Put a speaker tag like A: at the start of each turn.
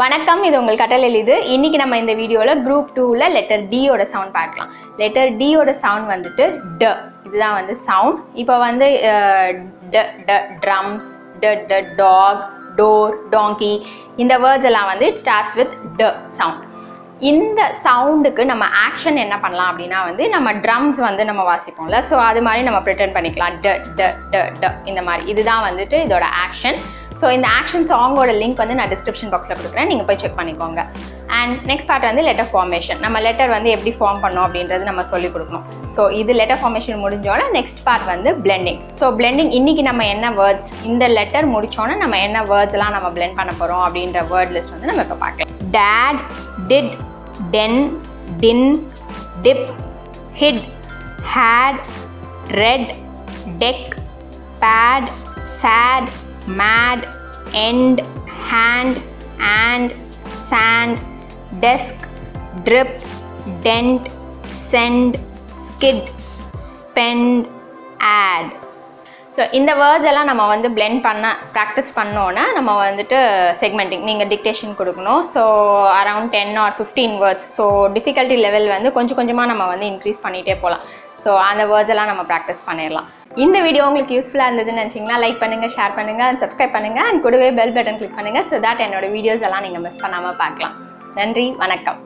A: வணக்கம், இது உங்கள் கட்டல் எளிது. இன்னைக்கு நம்ம இந்த வீடியோவில் குரூப் 2ல லெட்டர் டி ஓட சவுண்ட் பார்க்கலாம். லெட்டர் டி ஓட சவுண்ட் வந்துட்டு ட. இதுதான் வந்து சவுண்ட். இப்போ வந்து ட ட ட்ரம்ஸ், ட ட டாக், டோர், டாங்கி, இந்த வேர்ட்ஸ் எல்லாம் வந்து இட் ஸ்டார்ட்ஸ் வித் ட சவுண்ட். இந்த சவுண்டுக்கு நம்ம ஆக்ஷன் என்ன பண்ணலாம் அப்படின்னா வந்து நம்ம ட்ரம்ஸ் வந்து நம்ம வாசிப்போம்ல, ஸோ அது மாதிரி நம்ம ப்ரிட்டன் பண்ணிக்கலாம். ட ட ட ட இந்த மாதிரி. இதுதான் வந்துட்டு இதோட ஆக்ஷன். ஸோ இந்த ஆக்ஷன் சாங்கோட லிங்க் வந்து நான் டிஸ்கிரிப்ஷன் பாக்ஸில் கொடுக்குறேன், நீங்கள் போய் செக் பண்ணிக்கோங்க. அண்ட் நெக்ஸ்ட் பார்ட் வந்து லெட்டர் ஃபார்மேஷன். நம்ம லெட்டர் வந்து எப்படி ஃபார்ம் பண்ணோம் அப்படின்றது நம்ம சொல்லிக் கொடுக்கணும். ஸோ இது லெட்டர் ஃபார்மேஷன் முடிஞ்சோன்னா நெக்ஸ்ட் பார்ட் வந்து பிளெண்டிங். ஸோ பிளெண்டிங் இன்றைக்கி நம்ம என்ன வேர்ட்ஸ், இந்த லெட்டர் முடித்தோன்னா நம்ம என்ன வேர்ட்ஸ்லாம் நம்ம பிளெண்ட் பண்ண போகிறோம் அப்படின்ற வேர்ட் லிஸ்ட் வந்து நம்ம இப்போ பார்க்கலாம். Dad, did, den, tin, tip, hit, hat, red, deck, bat, sat, mad, end, hand, and, sand, desk, drip, dent, send, skid, spend, add. So இந்த வேர்ட்ஸ் எல்லாம் நம்ம வந்து பிளெண்ட் பண்ண ப்ராக்டிஸ் பண்ணோன்னா நம்ம வந்துட்டு செக்மெண்டிங் நீங்கள் டிக்டேஷன் கொடுக்கணும். So around 10 or 15 words. So difficulty level வந்து கொஞ்சம் கொஞ்சமாக நம்ம வந்து இன்க்ரீஸ் பண்ணிகிட்டே போகலாம். ஸோ அந்த வேர்ட்ஸ் எல்லாம் நம்ம ப்ராக்டிஸ் பண்ணிடலாம். இந்த வீடியோ உங்களுக்கு யூஸ்ஃபுல்லாக இருந்ததுன்னு நினச்சிங்கன்னா லைக் பண்ணுங்கள், ஷேர் பண்ணுங்கள், அண்ட் சப்ஸ்கிரைப் பண்ணுங்கள், அண்ட் கூடவே பெல் பட்டன் கிளிக் பண்ணுங்கள். ஸோ தட் என்னோட வீடியோஸ் எல்லாம் நீங்கள் மிஸ் பண்ணாமல் பார்க்கலாம். நன்றி, வணக்கம்.